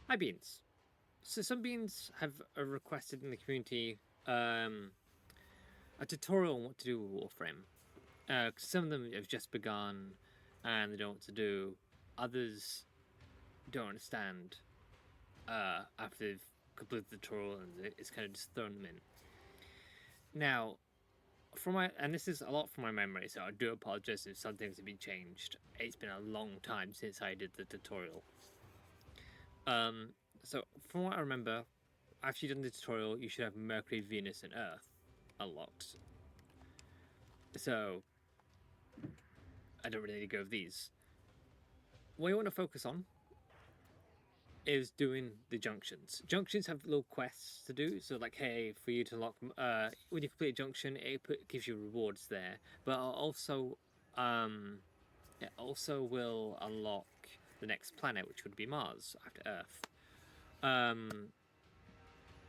Hi, Beans. So some Beans have requested in the community a tutorial on what to do with Warframe. 'Cause some of them have just begun and they don't know what to do. Others don't understand after they've completed the tutorial and it's kind of just thrown them in. Now, and this is a lot from my memory, so I do apologize if some things have been changed. It's been a long time since I did the tutorial. So from what I remember, after you've done the tutorial, you should have Mercury, Venus, and Earth unlocked. So I don't really need to go over these. What you want to focus on is doing the junctions. Junctions have little quests to do. So like, hey, for you to unlock, when you complete a junction, it gives you rewards there. But it also will unlock the next planet, which would be Mars after Earth.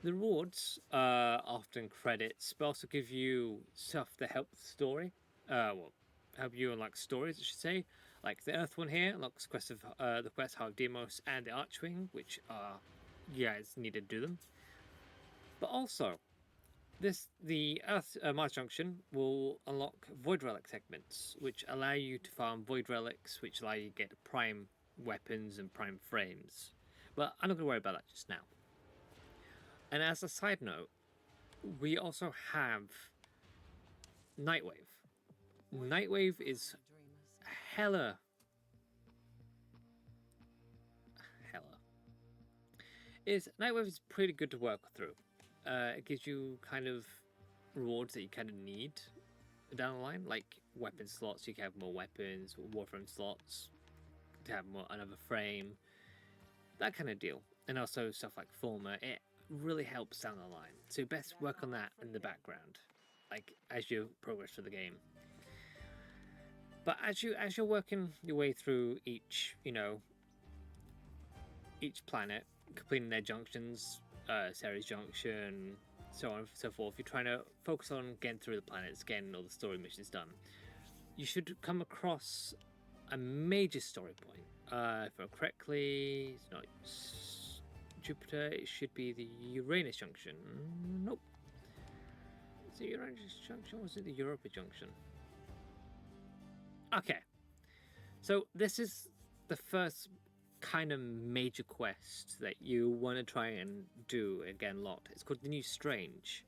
The rewards are often credits, but also give you stuff to help the story. Help you unlock stories, I should say. Like the Earth one here unlocks the quest Heart of Demos and the Archwing, which are you guys need to do them. But also, the Earth Mars Junction will unlock Void Relic segments, which allow you to farm Void Relics, which allow you to get prime weapons and prime frames. But I'm not going to worry about that just now. And as a side note, we also have Nightwave. Nightwave is hella. Nightwave is pretty good to work through. It gives you kind of rewards that you kind of need down the line, like weapon slots. You can have more weapons, Warframe slots to have another frame, that kind of deal, and also stuff like Former. It really helps down the line. So best work on that in the background, like as you progress through the game. But as you're working your way through each planet, completing their junctions, Ceres Junction, so on and so forth, you're trying to focus on getting through the planets, getting all the story missions done. You should come across a major story point. If I remember correctly, it's not Jupiter, it should be the Uranus Junction. Nope. Is it Uranus Junction or was it the Europa Junction? Okay. So this is the first kind of major quest that you want to try and do again locked. It's called the New Strange.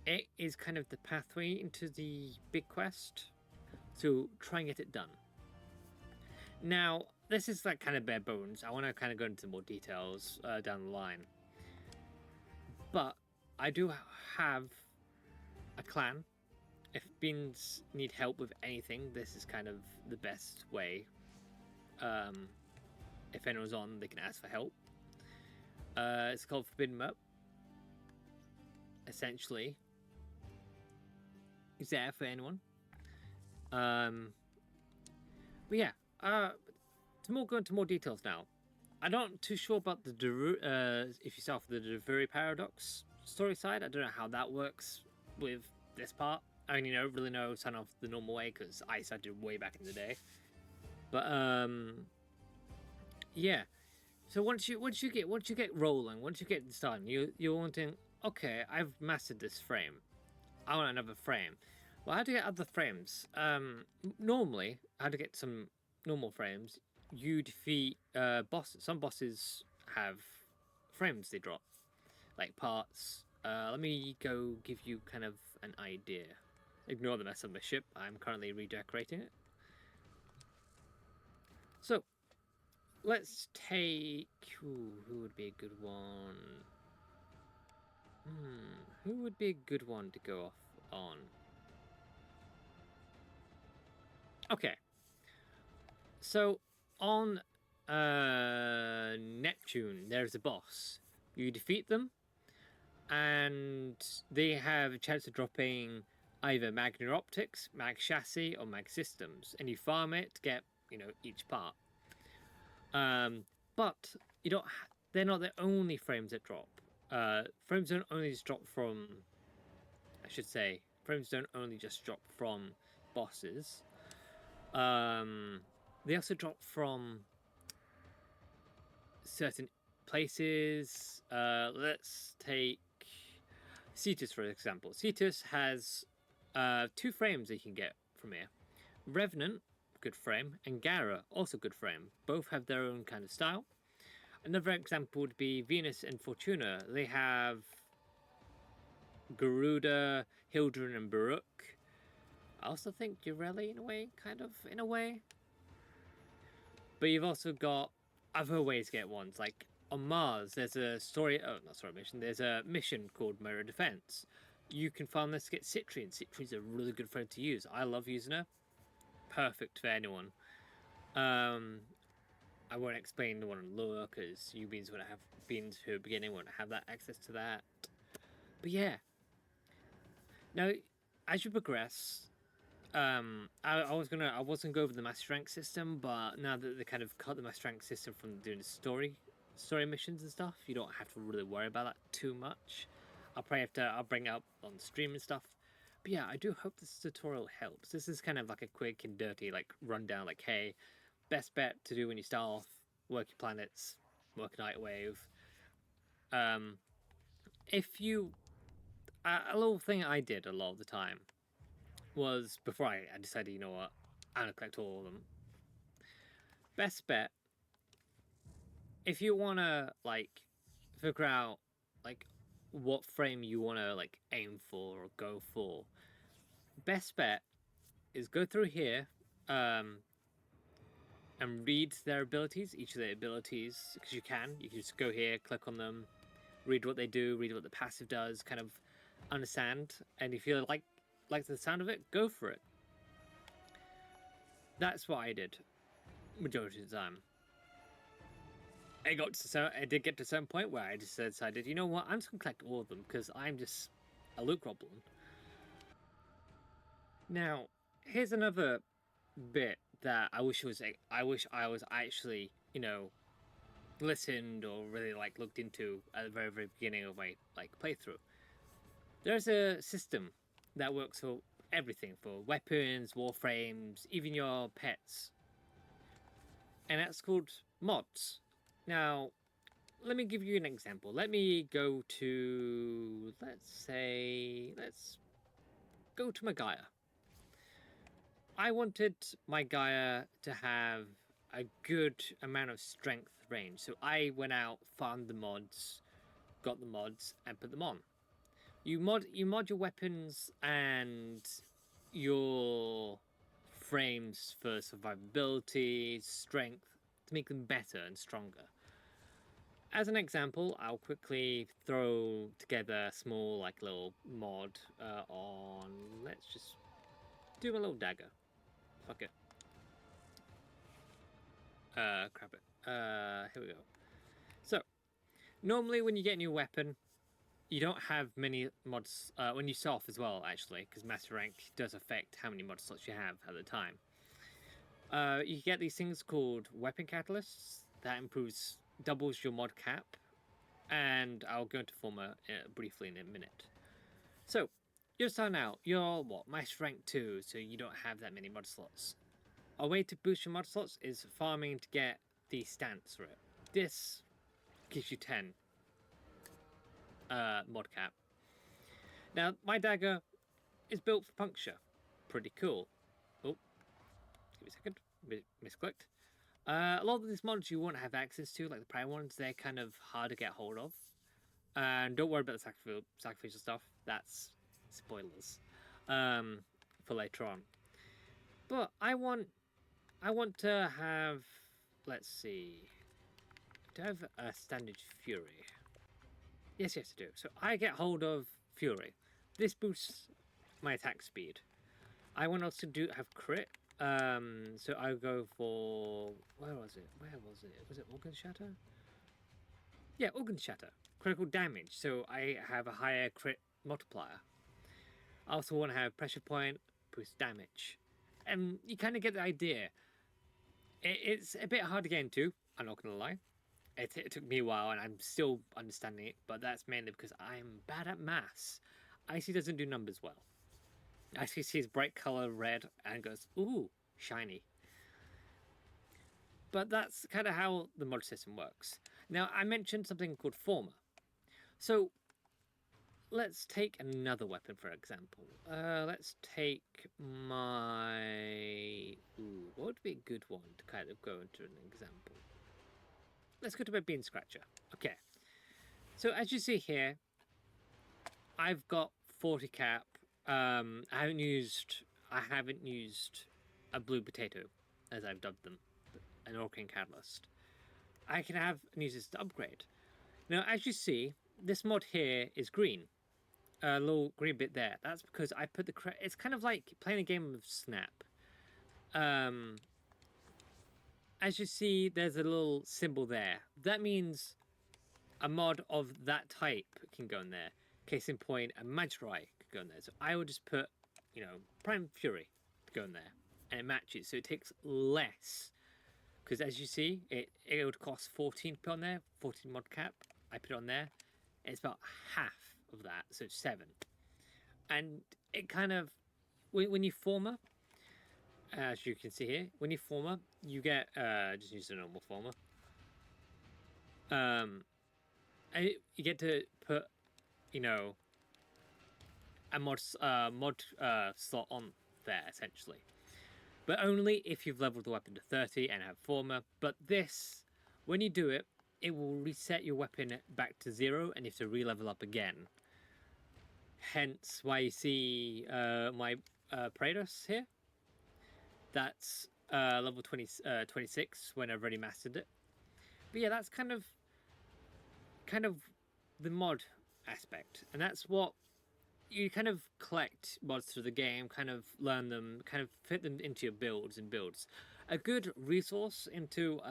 It is kind of the pathway into the big quest, so try and get it done. Now, this is like kind of bare bones. I want to kind of go into more details down the line. But I do have a clan. If Beans need help with anything, this is kind of the best way. If anyone's on, they can ask for help. It's called Forbidden Map. Essentially, it's there for anyone. But yeah, to go into more details now. I'm not too sure about the if you start with the duviri paradox story side. I don't know how that works with this part. I mean, don't really know sign off the normal way because I started way back in the day. But yeah. So once you get rolling, once you get started, you're wanting, okay, I've mastered this frame. I want another frame. Well, how to get other frames? Normally, how to get some normal frames? You defeat bosses. Some bosses have frames they drop, like parts. Let me go give you kind of an idea. Ignore the mess of my ship. I'm currently redecorating it. So, let's take... who would be a good one? Who would be a good one to go off on? Okay. So, on Neptune, there's a boss. You defeat them, and they have a chance of dropping either Magna Optics, Mag Chassis, or Mag Systems, and you farm it to get, each part. But you don't. They're not the only frames that drop. Frames don't only just drop from. I should say, frames don't only just drop from bosses. They also drop from certain places. Let's take Cetus for example. Cetus has 2 frames that you can get from here. Revenant, good frame, and Gara, also good frame. Both have their own kind of style. Another example would be Venus and Fortuna. They have Garuda, Hildren, and Baruch. I also think Ureli in a way, kind of, in a way. But you've also got other ways to get ones, like on Mars, there's a mission, there's a mission called Mirror Defense. You can farm this to get Citrine. Citrine's a really good friend to use. I love using her. Perfect for anyone. I won't explain the one on Lure, because you beans wouldn't have beans who are beginning won't have that access to that. But yeah. Now, as you progress, I wasn't gonna go over the master rank system, but now that they kind of cut the master rank system from doing the story missions and stuff, you don't have to really worry about that too much. I'll bring it up on stream and stuff. But yeah, I do hope this tutorial helps. This is kind of like a quick and dirty like rundown, like hey, best bet to do when you start off, work your planets, work Night Wave. If you a little thing I did a lot of the time was before I decided, you know what, I'm gonna collect all of them. Best bet, if you wanna like figure out like what frame you wanna like aim for or go for, best bet is go through here and read their abilities, each of their abilities, because you can just go here, click on them, read what they do, read what the passive does, kind of understand, and if you like the sound of it, go for it. That's what I did majority of the time. I did get to a certain point where I just decided, you know what, I'm just gonna collect all of them because I'm just a loot goblin. Now, here's another bit that I wish I was actually, you know, listened or really like looked into at the very beginning of my like playthrough. There's a system that works for everything, for weapons, warframes, even your pets, and that's called mods. Now, let me give you an example. Let me go to, let's go to my Gaia. I wanted my Gaia to have a good amount of strength range, so I went out, farmed the mods, got the mods, and put them on. You mod your weapons and your frames for survivability, strength, to make them better and stronger. As an example, I'll quickly throw together a small like little mod on, let's just do a little dagger. Fuck it. Crap it. Here we go. So, normally when you get a new weapon, you don't have many mods when you start off as well, actually, because Master Rank does affect how many mod slots you have at the time. You get these things called weapon catalysts that doubles your mod cap, and I'll go into former briefly in a minute. So, you're starting out, you're what, Master Rank 2, so you don't have that many mod slots. A way to boost your mod slots is farming to get the stance for it. This gives you 10 mod cap. Now, my dagger is built for puncture. Pretty cool. Oh, give me a second. Misclicked. A lot of these mods you won't have access to, like the prime ones, they're kind of hard to get hold of. And don't worry about the sacrificial stuff. That's spoilers for later on. But I want to have, let's see, do I have a standard fury? Yes, I do. So I get hold of fury. This boosts my attack speed. I want also to have crit. So I'll go for, where was it? Was it Organ Shatter? Yeah, Organ Shatter. Critical damage. So I have a higher crit multiplier. I also want to have pressure point, boost damage. And you kind of get the idea. It's a bit hard to get into, I'm not going to lie. It took me a while and I'm still understanding it, but that's mainly because I'm bad at maths. Icy doesn't do numbers well. Icy sees bright color red and goes, ooh, shiny. But that's kind of how the mod system works. Now, I mentioned something called Former. So, let's take another weapon, for example. Let's take my... Ooh, what would be a good one to kind of go into an example? Let's go to my Bean Scratcher. Okay. So, as you see here, I've got 40 cap. I haven't used a blue potato, as I've dubbed them, an Orcan Catalyst. I can have and use this to upgrade. Now, as you see, this mod here is green. A little green bit there. That's because I put the... It's kind of like playing a game of Snap. As you see, there's a little symbol there. That means a mod of that type can go in there. Case in point, a Magrai could go in there. So I would just put, Prime Fury to go in there. And it matches. So it takes less. Because as you see, it would cost 14 to put on there. 14 mod cap. I put it on there. It's about half of that. So 7. And it kind of... When you former, as you can see here, when you former, you get... just use the normal former. And you get to put, a mod slot on there, essentially. But only if you've leveled the weapon to 30 and have former. But this, when you do it, it will reset your weapon back to 0 and you have to re-level up again. Hence why you see my Praetos here. That's level 26 when I've already mastered it. But yeah, that's kind of the mod aspect, and that's what you kind of collect mods through the game, kind of learn them, kind of fit them into your builds and builds. A good resource into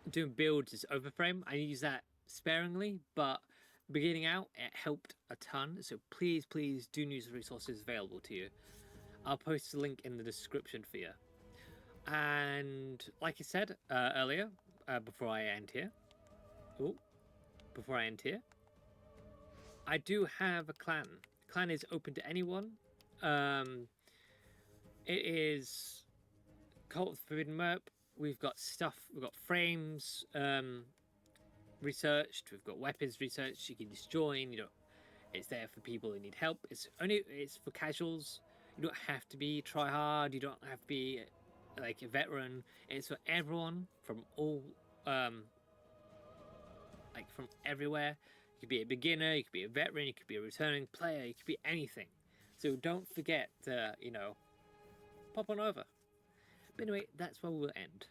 doing builds is Overframe. I use that sparingly, but beginning out, it helped a ton. So please do use the resources available to you. I'll post a link in the description for you. And like I said earlier, before I end here, I do have a clan. Clan is open to anyone. It is Cult of the Forbidden Merp. We've got stuff. We've got frames researched. We've got weapons researched. You can just join. It's there for people who need help. It's for casuals. You don't have to be try hard. You don't have to be like a veteran. It's for everyone from all from everywhere. You could be a beginner, you could be a veteran, you could be a returning player, you could be anything. So don't forget to, pop on over. But anyway, that's where we'll end.